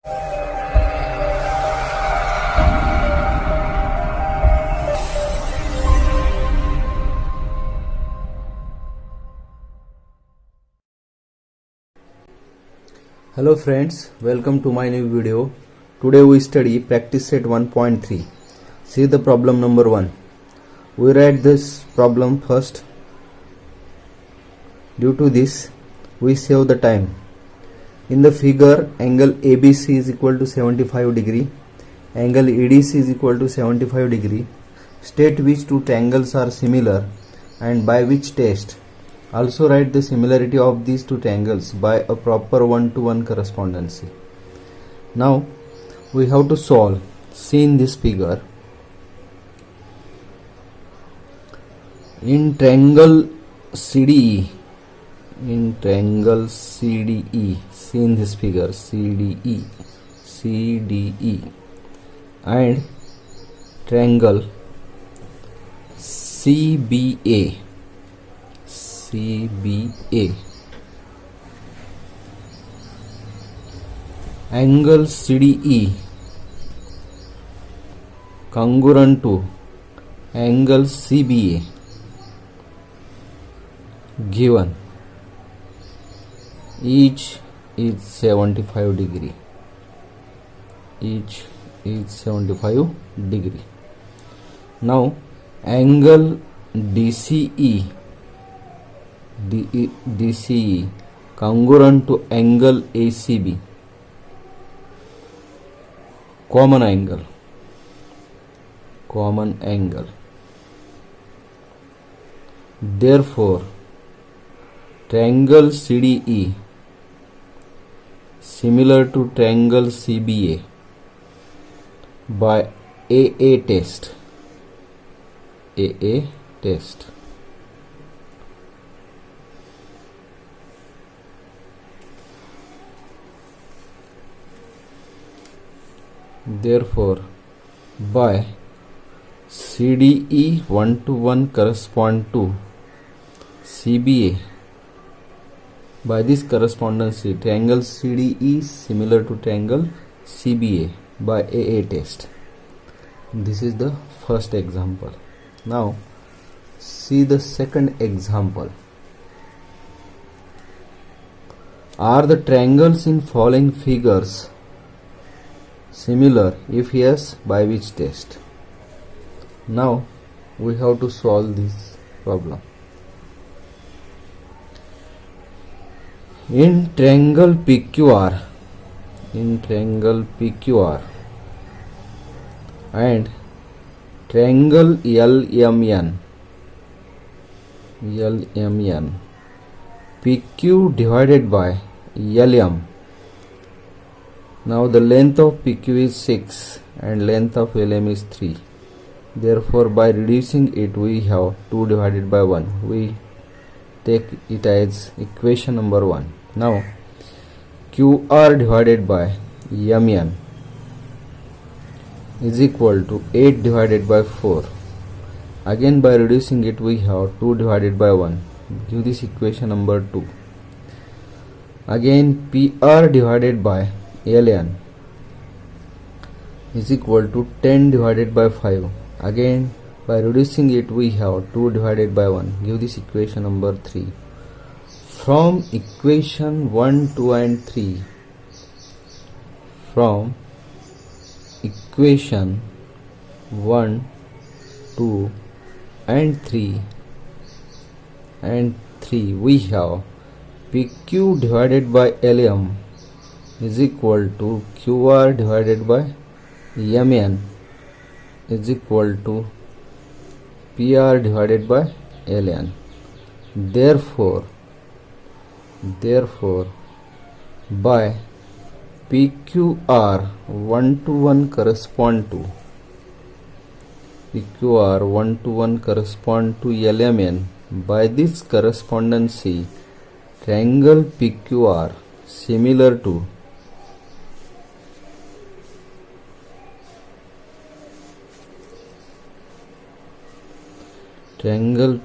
Hello friends, welcome to my new video. Today we study practice set 1.3. See the problem number 1. We write this problem first. Due to this, we save the time. In the figure, angle ABC is equal to 75 degree. Angle EDC is equal to 75 degree. State which two triangles are similar and by which test. Also write the similarity of these two triangles by a proper one-to-one correspondency. Now we have to solve. See in this figure. In triangle CDE, see in this figure CDE and triangle CBA. Angle CDE congruent to angle CBA given. Each is 75 degree. Now angle DCE congruent to angle ACB, common angle. Therefore, triangle CDE similar to triangle CBA by AA test. Therefore, by CDE 1-to-1 correspond to CBA. By this correspondency, triangle CDE is similar to triangle CBA by AA test. This is the first example. Now, see the second example. Are the triangles in following figures similar? If yes, by which test? Now we have to solve this problem. In triangle PQR and triangle LMN, PQ divided by LM. Now the length of PQ is 6 and length of LM is 3. Therefore, by reducing it, we have 2 divided by 1. We take it as equation number 1. Now QR divided by MN is equal to 8 divided by 4. Again, by reducing it, we have 2 divided by 1. Give this equation number 2. Again, PR divided by LN is equal to 10 divided by 5. Again, by reducing it, we have 2 divided by 1. Give this equation number 3. From equation 1, 2 and 3, from equation 1, 2 and 3 we have PQ divided by LM is equal to QR divided by MN is equal to PR divided by LN. Therefore, by PQR 1-to-1 correspond to LMN. By this correspondency, triangle PQR similar to triangle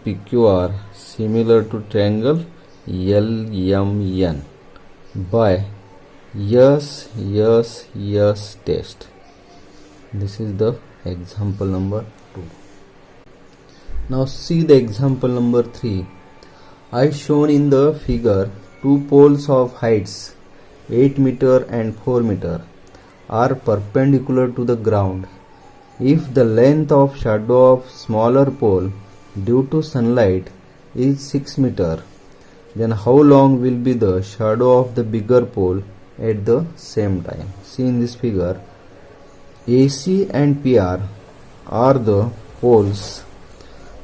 LMN by yes test. This is the example number 2. Now see the example number 3. As shown in the figure, two poles of heights 8 meter and 4 meter are perpendicular to the ground. If the length of shadow of smaller pole due to sunlight is 6 meter, then how long will be the shadow of the bigger pole at the same time? See in this figure, AC and PR are the poles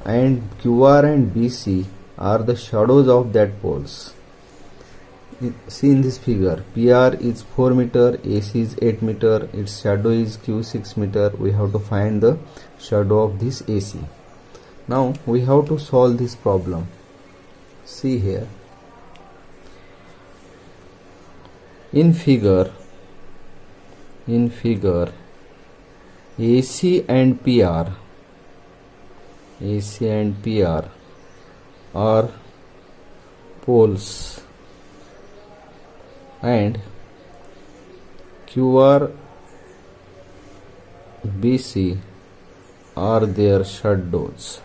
and QR and BC are the shadows of that poles. See in this figure, PR is 4 meter, AC is 8 meter, its shadow is Q 6 meter. We have to find the shadow of this AC. Now we have to solve this problem. See here. In figure AC and PR are poles and QR BC are their shadows.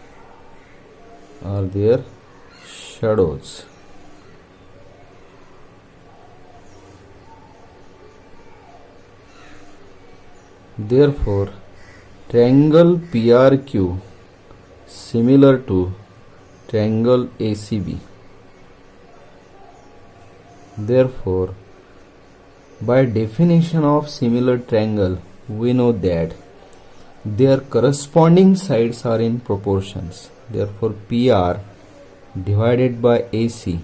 Therefore, triangle PRQ similar to triangle ACB. Therefore, by definition of similar triangle, we know that their corresponding sides are in proportions. Therefore, PR divided by AC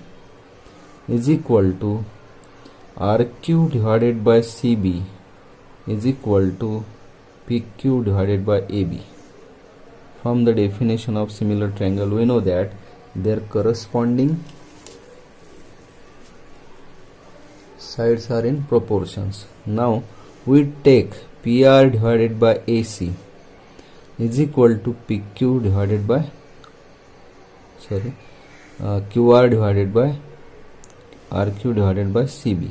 is equal to RQ divided by CB is equal to PQ divided by AB. From the definition of similar triangle, we know that their corresponding sides are in proportions. Now we take PR divided by AC is equal to PQ divided by QR divided by RQ divided by CB.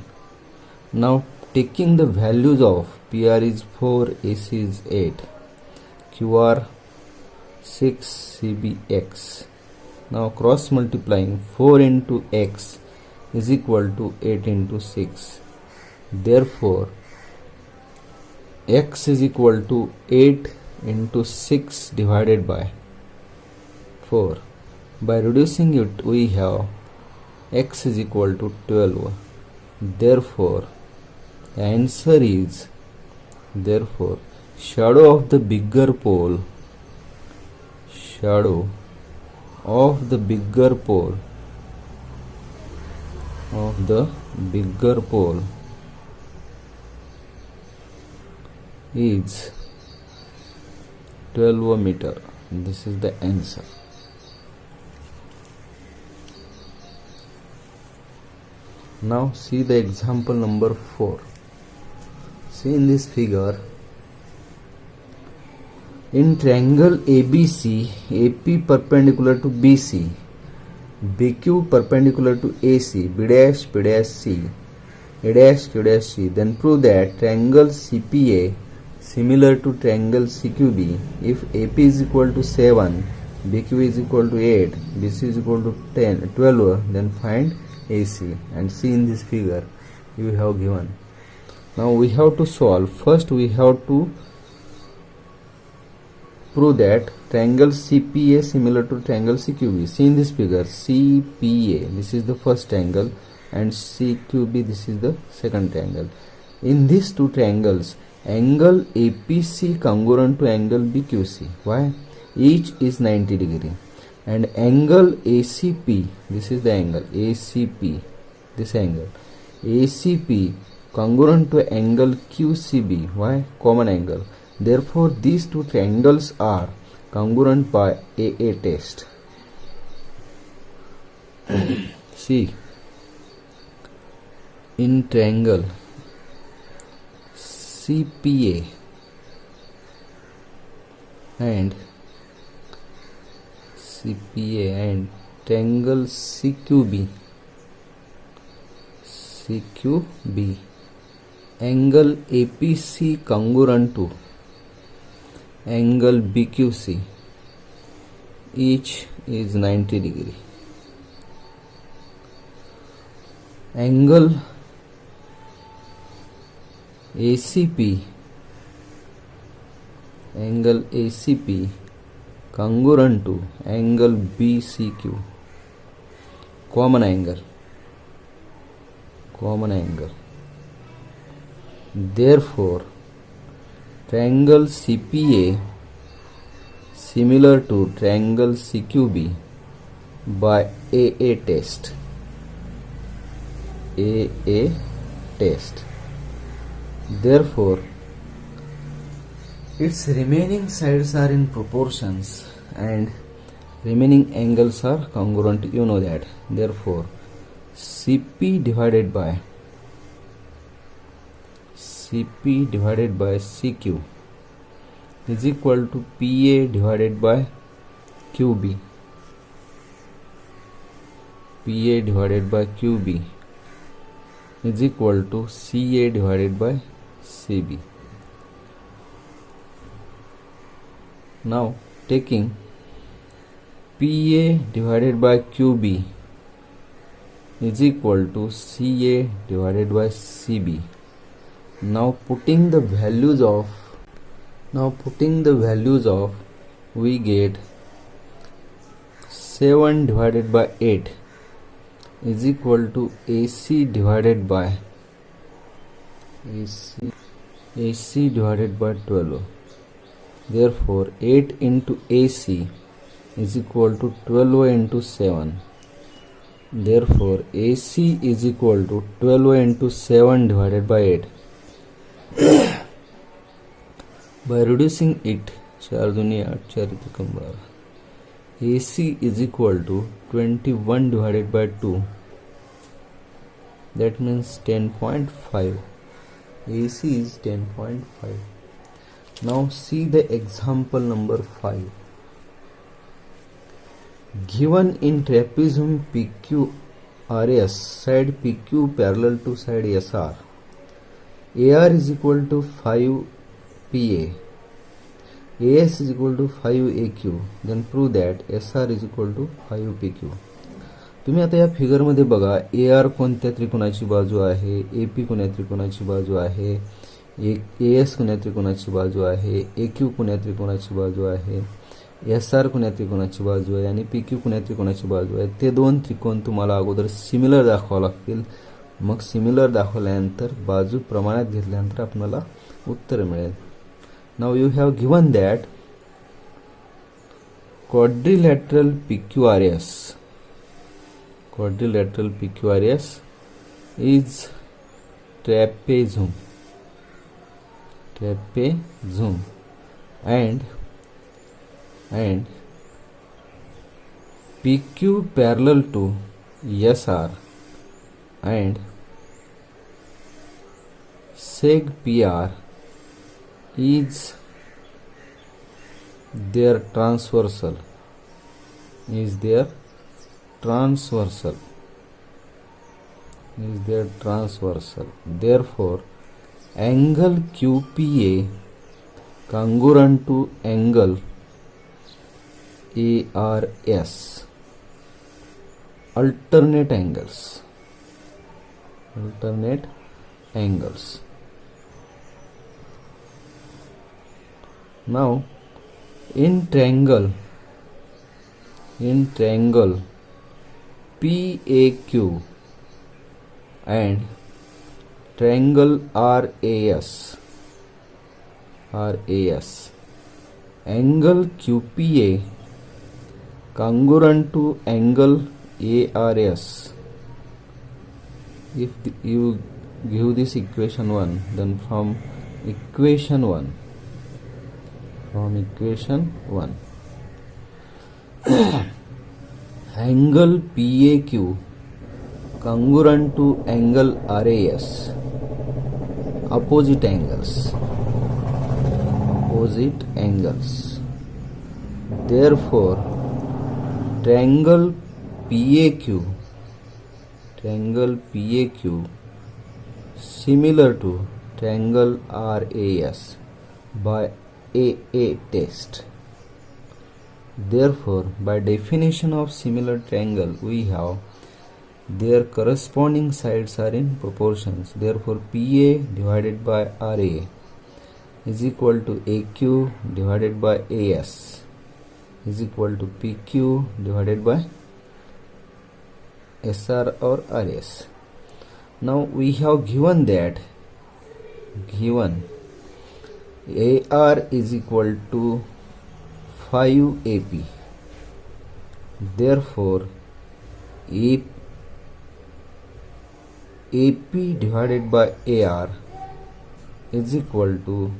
Now taking the values of PR is 4, AC is 8, QR 6, CB X. Now cross multiplying 4 into X is equal to 8 into 6. Therefore, X is equal to 8 into 6 divided by 4. By reducing it, we have X is equal to 12. Therefore, the answer is, shadow of the bigger pole is 12 meter. This is the answer. Now see the example number 4. See in this figure, in triangle ABC, AP perpendicular to BC, BQ perpendicular to AC, B dash C, A dash Q dash C, then prove that triangle CPA similar to triangle CQB if AP is equal to 7, BQ is equal to 8, BC is equal to 12, then find AC. And see in this figure you have given. Now we have to solve. First we have to prove that triangle CPA similar to triangle CQB. See in this figure, CPA, this is the first triangle, and CQB, this is the second triangle. In these two triangles, angle APC congruent to angle BQC. Why? Each is 90 degree. And angle ACP, this is the angle ACP, this angle ACP congruent to angle QCB. Why? Common angle. Therefore, these two triangles are congruent by AA test. See, in triangle CPA and triangle CQB, angle APC congruent to angle BQC, each is 90 degree. Angle ACP congruent to angle BCQ, common angle. Therefore, triangle CPA similar to triangle CQB by AA test. Therefore, its remaining sides are in proportions and remaining angles are congruent. You know that. Therefore, CP divided by CQ is equal to PA divided by QB. PA divided by QB is equal to CA divided by CB. Now taking PA divided by QB is equal to CA divided by CB. Now putting the values of we get 7 divided by 8 is equal to AC divided by 12. Therefore 8 into AC is equal to 12 into 7. Therefore AC is equal to 12 into 7 divided by 8. By reducing it, 4 दूनी 8 4 कम बराबर, AC is equal to 21 divided by 2. That means 10.5. AC is 10.5. Now see the example number 5. Given in trapezium PQRS, side PQ parallel to side SR, AR is equal to 5 PA, AS is equal to 5 AQ, then prove that SR is equal to 5 PQ. तुम्ही आता या figure मध्ये बघा, AR कोणत्या त्रिकोणाची बाजू आहे, AP कोणत्या त्रिकोणाची बाजू आहे, AS कोणत्या त्रिकोणाची बाजू आहे, AQ कोणत्या त्रिकोणाची बाजू आहे, SR कोणत्या त्रिकोणाची बाजू आहे आणि PQ कोणत्या त्रिकोणाची बाजू आहे. ते दोन त्रिकोण तुम्हाला अगोदर सिमिलर दाखवावे लागतील. मग सिमिलर दाखवल्यानंतर बाजू प्रमाणात घेतल्यानंतर आपल्याला उत्तर मिळेल. Now you have given that quadrilateral PQRS is trapezium and PQ parallel to SR and seg PR is their transversal. Therefore, angle QPA congruent to angle ARS, alternate angles. Now in triangle PAQ and triangle RAS, angle QPA congruent to angle ARS. If you give this equation 1, then from equation 1 angle PAQ congruent to angle RAS, opposite angles. Therefore, triangle PAQ similar to triangle RAS by AA test. Therefore, by definition of similar triangle, we have their corresponding sides are in proportions. Therefore, PA divided by RA is equal to AQ divided by AS is equal to PQ divided by SR or RS. Now we have given that AR is equal to 5 AP. Therefore, AP divided by AR is equal to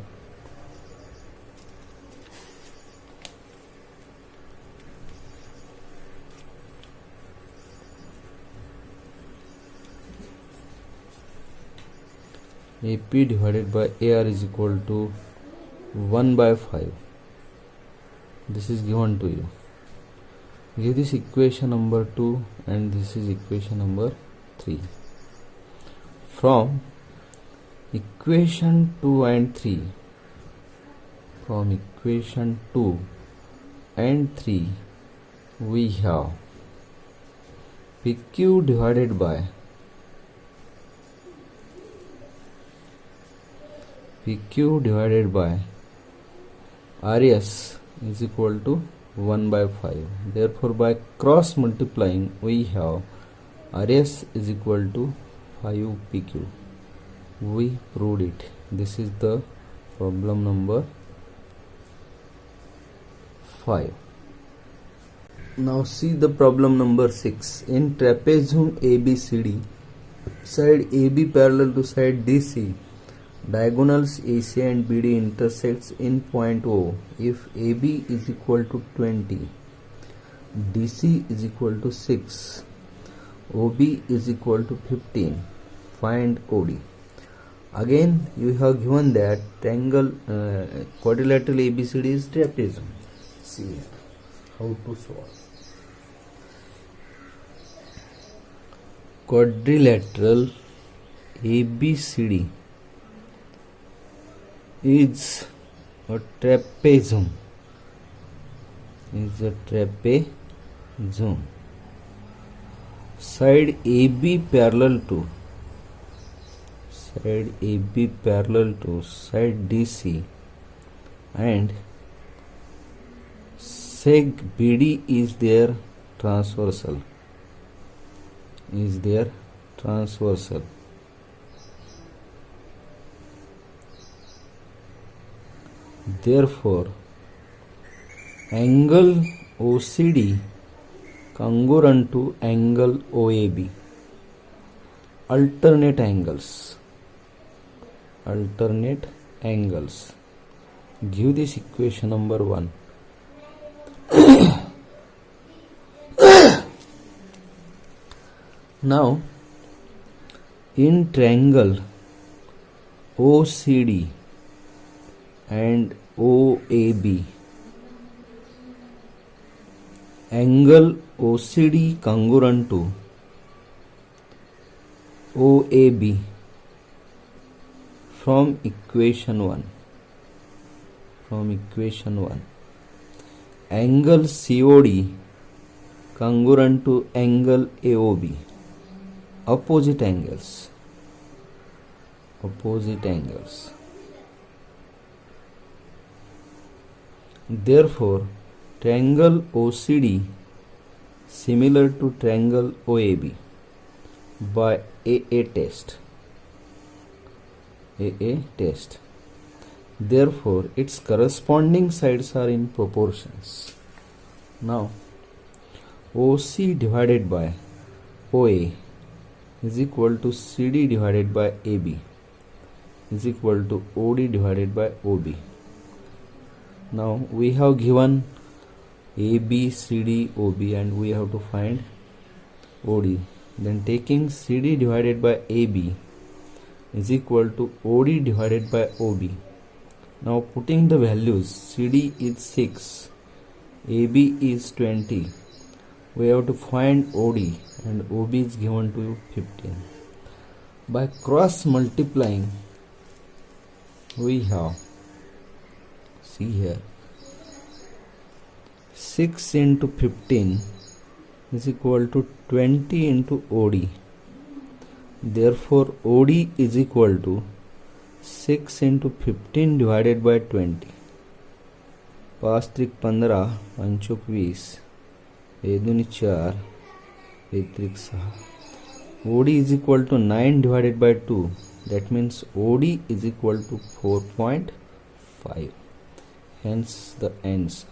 AP divided by AR is equal to 1 by 5. This is given to you. Give this equation number 2 and this is equation number 3. From equation 2 and 3, we have PQ divided by RS is equal to 1 by 5. Therefore, by cross multiplying, we have RS is equal to 5 PQ. We proved it. This is the problem number 5. Now see the problem number 6. In trapezium ABCD, side AB parallel to side DC, diagonals AC and BD intersects in point O if AB is equal to 20, DC is equal to 6, OB is equal to 15. Find OD. Again, you have given that triangle quadrilateral ABCD is trapezium. See here how to solve. Quadrilateral ABCD is a trapezium. Side AB parallel to side DC and seg BD is their transversal. Therefore, angle OCD congruent to angle OAB. Alternate angles. Give this equation number 1. Now, in triangle OCD and OAB, angle OCD congruent to OAB from equation 1. Angle COD congruent to angle AOB. Opposite angles. Therefore, triangle OCD similar to triangle OAB by AA test. Therefore, its corresponding sides are in proportions. Now, OC divided by OA is equal to CD divided by AB is equal to OD divided by OB. Now we have given AB, CD, OB and we have to find OD. Then taking CD divided by AB is equal to OD divided by OB. Now putting the values, CD is 6, AB is 20. We have to find OD and OB is given to 15. By cross multiplying, we have, see here, 6 into 15 is equal to 20 into OD. Therefore OD is equal to 6 into 15 divided by 20. 5 त्रिक 15, 5 20, 1 दूनी 4, 1 त्रिक 6. OD is equal to 9 divided by 2. That means OD is equal to 4.5. Hence the answer.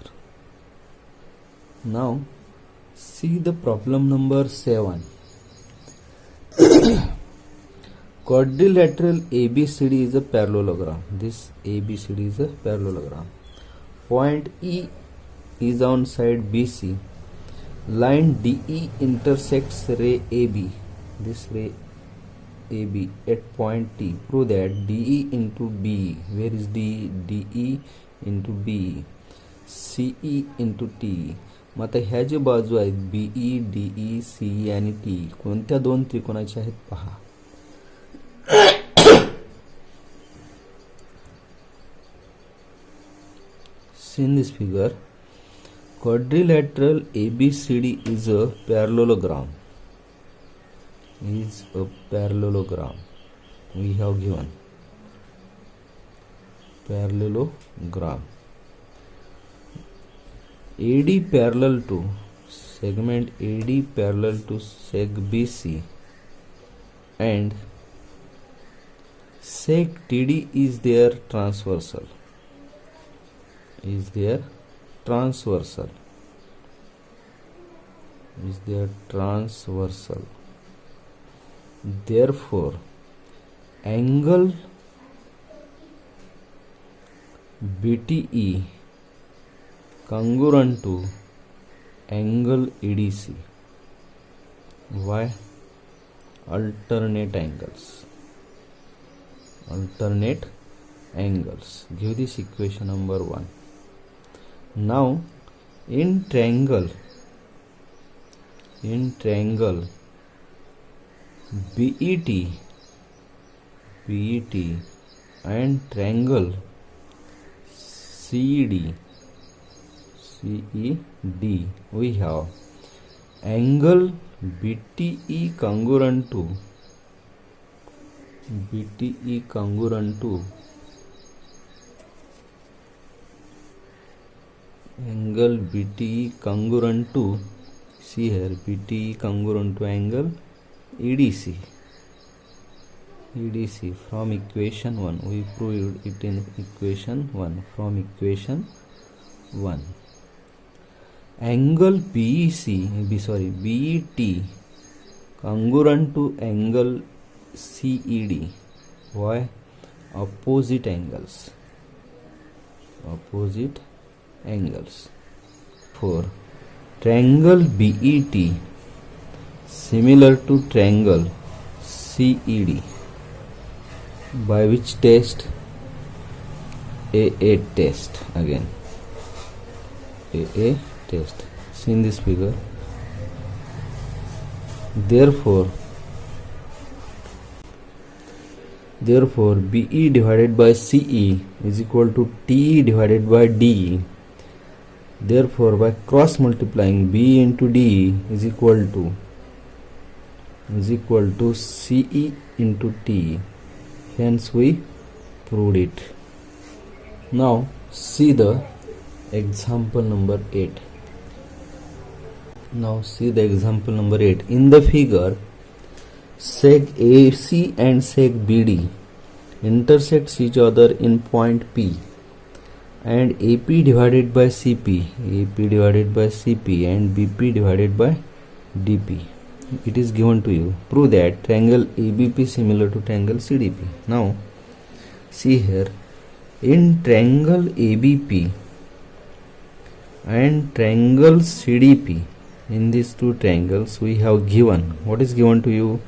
Now see the problem number 7. Quadrilateral ABCD is a parallelogram. This ABCD is a parallelogram. Point E is on side BC. Line DE intersects ray AB. This ray AB at point T. Prove that DE into BE. Where is DE? DE into BE. CE into TE. मग ह्या जे बाजू आहेत be DE CE आणि T कोणत्या दोन त्रिकोणाचे आहेत पहा. In this figure, quadrilateral ABCD is a parallelogram. Is a parallelogram. We have given parallelogram. AD parallel to segment AD parallel to seg BC and sec TD is their transversal. Is their transversal. Therefore, angle BTE congruent to angle EDC. Why? Alternate angles. Give this equation number 1. Now in triangle BET and triangle CED, we have angle BTE congruent to angle BTE congruent to, see here, BTE congruent to angle EDC from equation 1. We proved it in equation 1. From equation 1, angle BET congruent to angle CED. Why? Opposite angles. For triangle BET similar to triangle CED, by which test? AA test. Again AA test. See in this figure. Therefore BE divided by CE is equal to TE divided by DE. Therefore by cross multiplying, B into DE is equal to CE into TE. Hence we proved it. Now see the example number 8. In the figure, seg AC and seg BD intersects each other in point P, and AP divided by CP and BP divided by DP. It is given to you. Prove that triangle ABP similar to triangle CDP. Now see here, in triangle ABP and triangle CDP, in these two triangles we have given, what is given to you?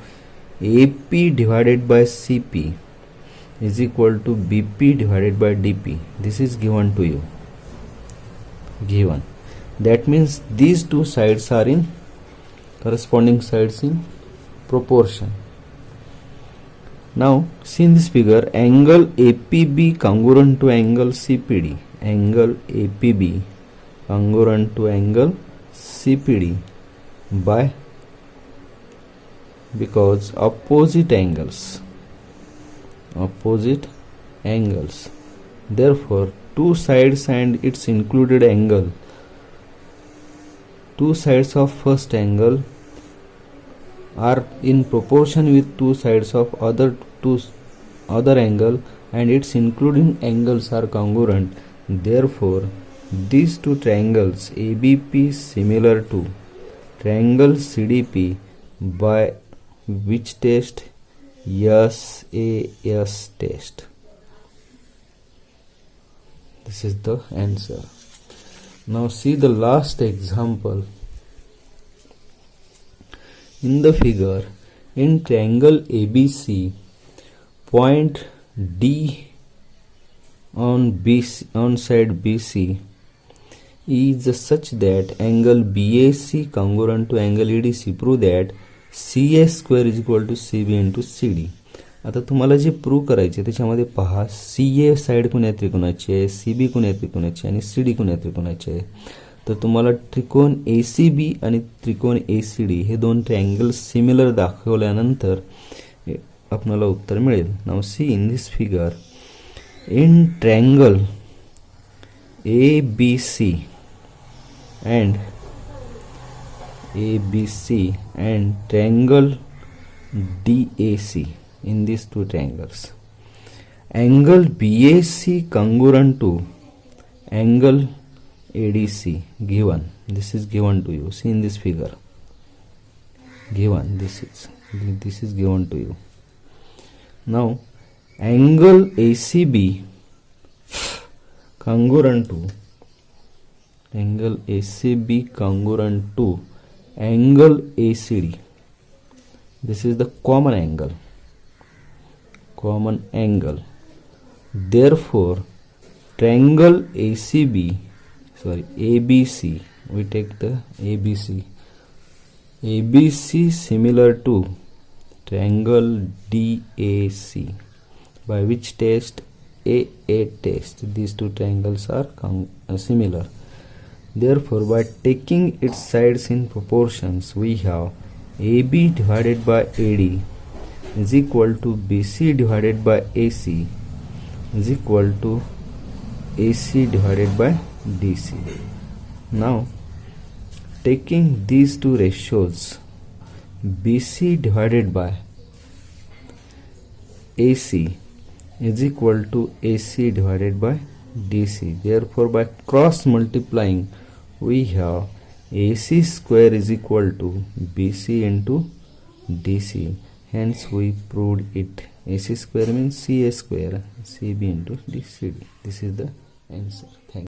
AP divided by CP is equal to BP divided by DP. This is given to you. That means these two sides are in corresponding sides in proportion. Now see in this figure, angle APB congruent to angle CPD. Angle APB congruent to angle CPD by, because opposite angles. Therefore two sides and its included angle, two sides of first angle are in proportion with two sides of other angle, and its including angles are congruent. Therefore these two triangles ABP similar to triangle CDP, by which test? SAS test. This is the answer. Now see the last example. In the figure, in triangle ABC, point D on side BC is such that angle BAC congruent to angle EDC. Prove that CA square is equal to CB into CD. आता तुम्हाला जे prove करायचे त्याच्यामध्ये पहा, CA side कोण्या त्रिकोणाची आहे, CB कोण्या त्रिकोणाची आणि CD कोण्या त्रिकोणाची आहे. तर तुम्हाला त्रिकोण ACB आणि त्रिकोण ACD हे दोन ट्रायंगल सिमिलर दाखवल्यानंतर आपल्याला उत्तर मिळेल. Now see in this figure, in triangle ABC and triangle DAC, in these two triangles, angle BAC congruent to angle ADC given. This is given to you. See in this figure, given. This is given to you. Now angle ACB congruent to angle ACD. This is the common angle. Therefore triangle ABC, we take the ABC similar to triangle DAC, by which test? AA test. These two triangles are similar. Therefore by taking its sides in proportions, we have AB divided by AD is equal to BC divided by AC is equal to AC divided by DC. Now taking these two ratios, BC divided by AC is equal to AC divided by DC. Therefore by cross multiplying, we have AC square is equal to BC into DC. Hence we proved it. AC square means CA square, CB into DCD. This is the answer. Thank you.